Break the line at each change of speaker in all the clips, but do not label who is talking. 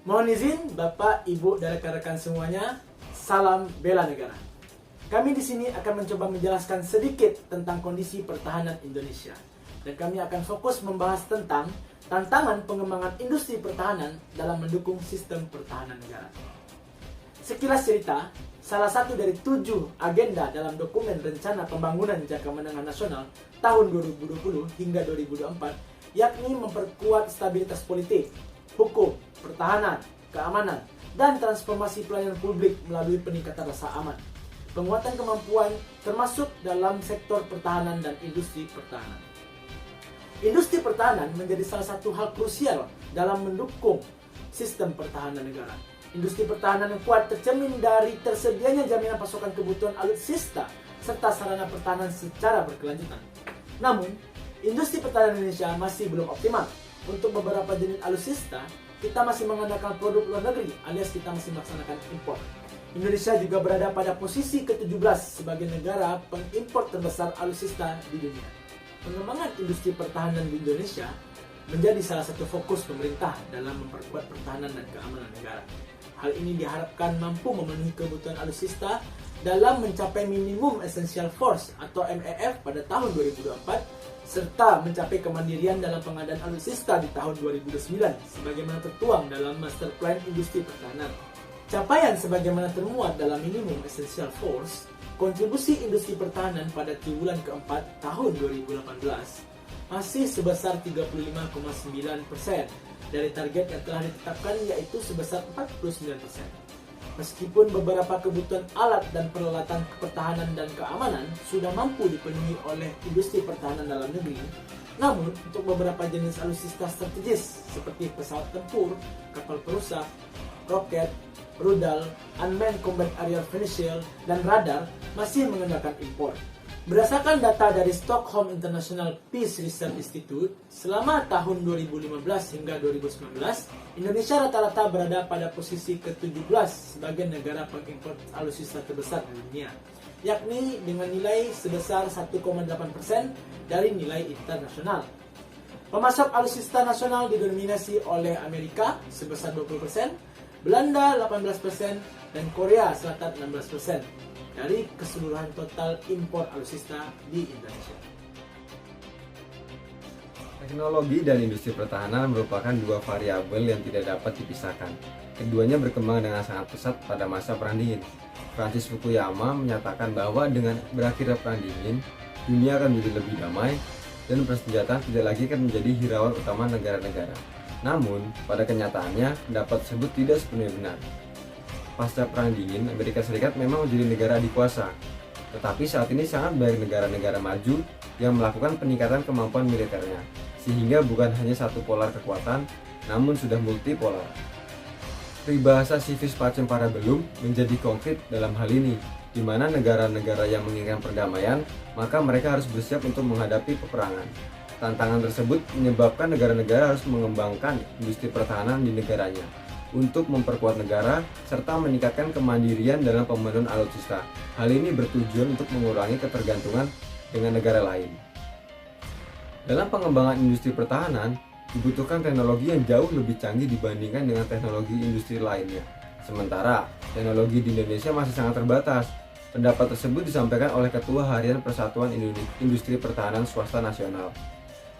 Mohon izin Bapak, Ibu, dan rekan-rekan semuanya, salam bela negara. Kami di sini akan mencoba menjelaskan sedikit tentang kondisi pertahanan Indonesia. Dan kami akan fokus membahas tentang tantangan pengembangan industri pertahanan dalam mendukung sistem pertahanan negara. Sekilas cerita, salah satu dari 7 agenda dalam dokumen Rencana Pembangunan Jangka Menengah Nasional tahun 2020 hingga 2024, yakni memperkuat stabilitas politik, hukum, pertahanan, keamanan, dan transformasi pelayanan publik melalui peningkatan rasa aman, penguatan kemampuan termasuk dalam sektor pertahanan dan industri pertahanan. Industri pertahanan menjadi salah satu hal krusial dalam mendukung sistem pertahanan negara. Industri pertahanan yang kuat tercermin dari tersedianya jaminan pasokan kebutuhan alutsista serta sarana pertahanan secara berkelanjutan. Namun, industri pertahanan Indonesia masih belum optimal. Untuk beberapa jenis alutsista, kita masih mengandalkan produk luar negeri alias kita masih melaksanakan impor. Indonesia juga berada pada posisi ke-17 sebagai negara pengimpor terbesar alutsista di dunia. Pengembangan industri pertahanan di Indonesia menjadi salah satu fokus pemerintah dalam memperkuat pertahanan dan keamanan negara. Hal ini diharapkan mampu memenuhi kebutuhan alutsista dalam mencapai minimum essential force atau MEF pada tahun 2024 serta mencapai kemandirian dalam pengadaan alutsista di tahun 2029 sebagaimana tertuang dalam Master Plan Industri Pertahanan. Capaian sebagaimana termuat dalam minimum essential force, kontribusi industri pertahanan pada triwulan keempat tahun 2018 masih sebesar 35,9% dari target yang telah ditetapkan, yaitu sebesar 49%. Meskipun beberapa kebutuhan alat dan peralatan pertahanan dan keamanan sudah mampu dipenuhi oleh industri pertahanan dalam negeri, namun untuk beberapa jenis alutsista strategis seperti pesawat tempur, kapal perusak, roket, rudal, unmanned combat aerial vehicle, dan radar masih menggunakan impor. Berdasarkan data dari Stockholm International Peace Research Institute, selama tahun 2015 hingga 2019, Indonesia rata-rata berada pada posisi ke-17 sebagai negara pengimpor alutsista terbesar di dunia, yakni dengan nilai sebesar 1,8% dari nilai internasional. Pemasok alutsista nasional didominasi oleh Amerika sebesar 20%, Belanda 18%, dan Korea Selatan 16% dari keseluruhan total impor alutsista di Indonesia.
Teknologi dan industri pertahanan merupakan dua variabel yang tidak dapat dipisahkan. Keduanya berkembang dengan sangat pesat pada masa Perang Dingin. Francis Fukuyama menyatakan bahwa dengan berakhirnya Perang Dingin, dunia akan menjadi lebih damai dan persenjataan tidak lagi akan menjadi hirauan utama negara-negara. Namun, pada kenyataannya, pendapat tersebut tidak sepenuhnya benar. Pasca Perang Dingin, Amerika Serikat memang menjadi negara adikuasa. Tetapi saat ini sangat banyak negara-negara maju yang melakukan peningkatan kemampuan militernya, sehingga bukan hanya satu polar kekuatan, namun sudah multipolar. Peribahasa civis pacem parabellum menjadi konkret dalam hal ini, di mana negara-negara yang menginginkan perdamaian, maka mereka harus bersiap untuk menghadapi peperangan. Tantangan tersebut menyebabkan negara-negara harus mengembangkan industri pertahanan di negaranya untuk memperkuat negara serta meningkatkan kemandirian dalam pemenuhan alutsista. Hal ini bertujuan untuk mengurangi ketergantungan dengan negara lain. Dalam pengembangan industri pertahanan, dibutuhkan teknologi yang jauh lebih canggih dibandingkan dengan teknologi industri lainnya. Sementara, teknologi di Indonesia masih sangat terbatas. Pendapat tersebut disampaikan oleh Ketua Harian Persatuan Industri Pertahanan Swasta Nasional.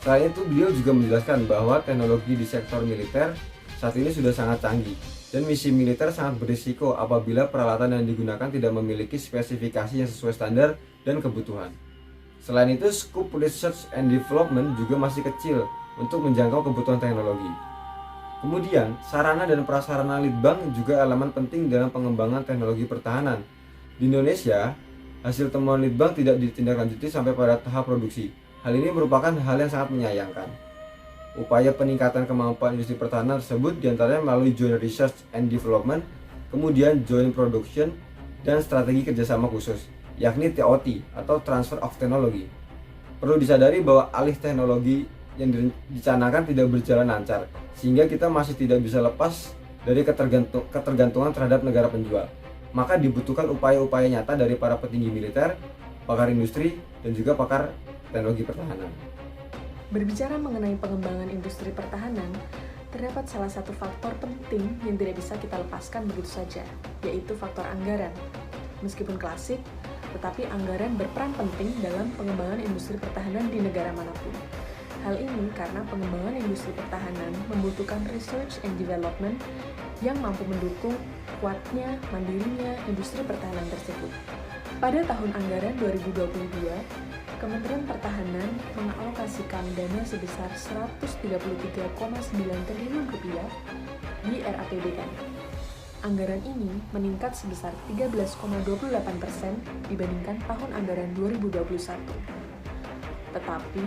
Selain itu, beliau juga menjelaskan bahwa teknologi di sektor militer saat ini sudah sangat canggih dan misi militer sangat berisiko apabila peralatan yang digunakan tidak memiliki spesifikasi yang sesuai standar dan kebutuhan. Selain itu, skop research and development juga masih kecil untuk menjangkau kebutuhan teknologi. Kemudian, sarana dan prasarana litbang juga elemen penting dalam pengembangan teknologi pertahanan. Di Indonesia, hasil temuan litbang tidak ditindaklanjuti sampai pada tahap produksi. Hal ini merupakan hal yang sangat menyayangkan. Upaya peningkatan kemampuan industri pertahanan tersebut diantaranya melalui Joint Research and Development, kemudian Joint Production, dan strategi kerjasama khusus, yakni TOT atau Transfer of Technology. Perlu disadari bahwa alih teknologi yang dicanangkan tidak berjalan lancar, sehingga kita masih tidak bisa lepas dari ketergantungan terhadap negara penjual. Maka dibutuhkan upaya-upaya nyata dari para petinggi militer, pakar industri, dan juga pakar teknologi pertahanan.
Berbicara mengenai pengembangan industri pertahanan, terdapat salah satu faktor penting yang tidak bisa kita lepaskan begitu saja, yaitu faktor anggaran. Meskipun klasik, tetapi anggaran berperan penting dalam pengembangan industri pertahanan di negara manapun. Hal ini karena pengembangan industri pertahanan membutuhkan research and development yang mampu mendukung kuatnya, mandirinya industri pertahanan tersebut. Pada tahun anggaran 2022, Kementerian Pertahanan mengalokasikan dana sebesar Rp133,9 triliun di RAPBN. Anggaran ini meningkat sebesar 13,28% dibandingkan tahun anggaran 2021. Tetapi,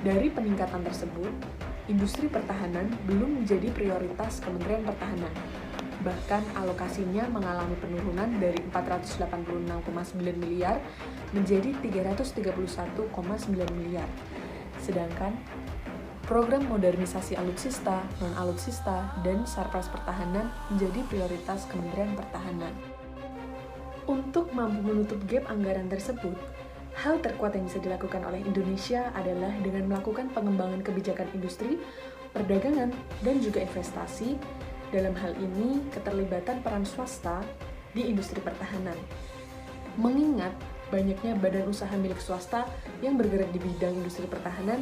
dari peningkatan tersebut, industri pertahanan belum menjadi prioritas Kementerian Pertahanan. Bahkan alokasinya mengalami penurunan dari 486,9 miliar menjadi 331,9 miliar. Sedangkan program modernisasi alutsista, non-alutsista, dan sarpras pertahanan menjadi prioritas Kementerian Pertahanan. Untuk mampu menutup gap anggaran tersebut, hal terkuat yang bisa dilakukan oleh Indonesia adalah dengan melakukan pengembangan kebijakan industri, perdagangan, dan juga investasi. Dalam hal ini, keterlibatan peran swasta di industri pertahanan. Mengingat banyaknya badan usaha milik swasta yang bergerak di bidang industri pertahanan,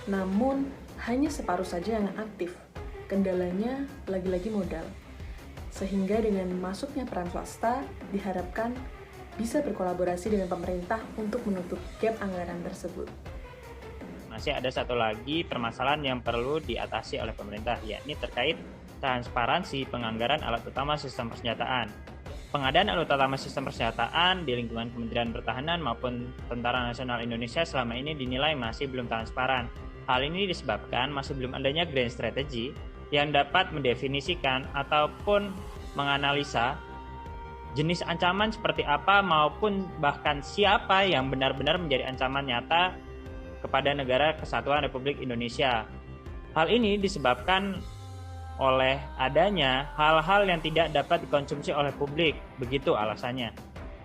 namun hanya separuh saja yang aktif. Kendalanya lagi-lagi modal. Sehingga dengan masuknya peran swasta, diharapkan bisa berkolaborasi dengan pemerintah untuk menutup gap anggaran tersebut.
Masih ada satu lagi permasalahan yang perlu diatasi oleh pemerintah, yakni terkait transparansi penganggaran alat utama sistem persenjataan. Pengadaan alat utama sistem persenjataan di lingkungan Kementerian Pertahanan maupun Tentara Nasional Indonesia selama ini dinilai masih belum transparan. Hal ini disebabkan masih belum adanya grand strategy yang dapat mendefinisikan ataupun menganalisa jenis ancaman seperti apa maupun bahkan siapa yang benar-benar menjadi ancaman nyata kepada negara kesatuan Republik Indonesia. Hal ini disebabkan oleh adanya hal-hal yang tidak dapat dikonsumsi oleh publik, begitu alasannya,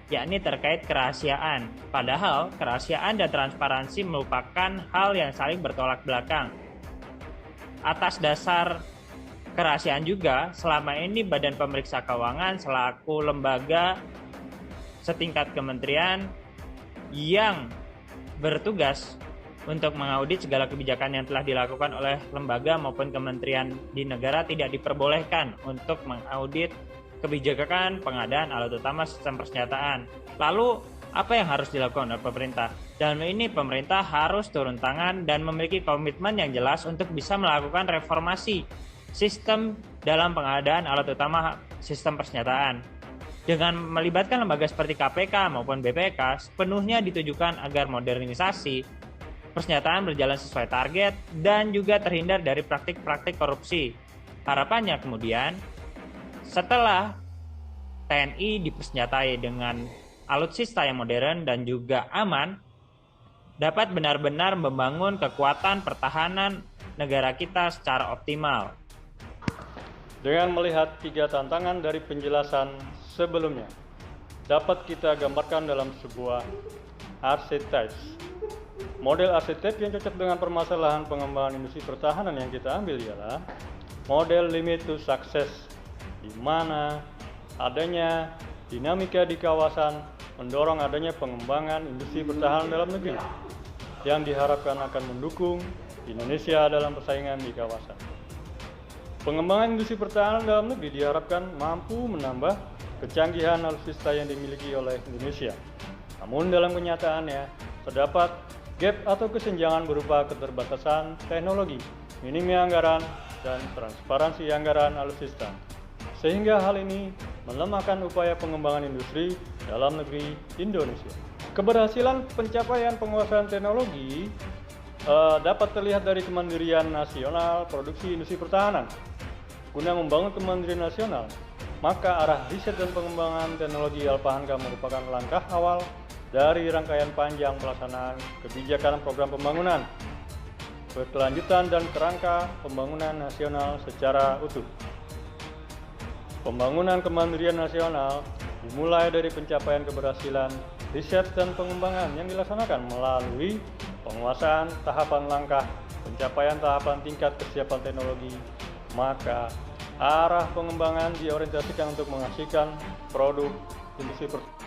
yakni terkait kerahasiaan. Padahal kerahasiaan dan transparansi merupakan hal yang saling bertolak belakang. Atas dasar kerahasiaan juga, selama ini Badan Pemeriksa Keuangan selaku lembaga setingkat kementerian yang bertugas untuk mengaudit segala kebijakan yang telah dilakukan oleh lembaga maupun kementerian di negara tidak diperbolehkan untuk mengaudit kebijakan pengadaan alat utama sistem persenjataan. Lalu, apa yang harus dilakukan oleh pemerintah? Dalam ini, pemerintah harus turun tangan dan memiliki komitmen yang jelas untuk bisa melakukan reformasi sistem dalam pengadaan alat utama sistem persenjataan. Dengan melibatkan lembaga seperti KPK maupun BPK, sepenuhnya ditujukan agar modernisasi persenjataan berjalan sesuai target dan juga terhindar dari praktik-praktik korupsi. Harapannya kemudian, setelah TNI dipersenjatai dengan alutsista yang modern dan juga aman, dapat benar-benar membangun kekuatan pertahanan negara kita secara optimal.
Dengan melihat 3 tantangan dari penjelasan sebelumnya, dapat kita gambarkan dalam sebuah archetype. Model archetype yang cocok dengan permasalahan pengembangan industri pertahanan yang kita ambil ialah model limit to success, di mana adanya dinamika di kawasan mendorong adanya pengembangan industri pertahanan dalam negeri yang diharapkan akan mendukung Indonesia dalam persaingan di kawasan. Pengembangan industri pertahanan dalam negeri diharapkan mampu menambah kecanggihan alutsista yang dimiliki oleh Indonesia. Namun dalam kenyataannya, terdapat gap atau kesenjangan berupa keterbatasan teknologi, minimnya anggaran, dan transparansi anggaran alutsista. Sehingga hal ini melemahkan upaya pengembangan industri dalam negeri Indonesia. Keberhasilan pencapaian penguasaan teknologi dapat terlihat dari kemandirian nasional produksi industri pertahanan. Guna membangun kemandirian nasional, maka arah riset dan pengembangan teknologi Alpahangga merupakan langkah awal dari rangkaian panjang pelaksanaan kebijakan program pembangunan, berkelanjutan dan kerangka pembangunan nasional secara utuh. Pembangunan kemandirian nasional dimulai dari pencapaian keberhasilan riset dan pengembangan yang dilaksanakan melalui penguasaan tahapan langkah, pencapaian tahapan tingkat kesiapan teknologi, maka arah pengembangan diorientasikan untuk menghasilkan produk industri pertahanan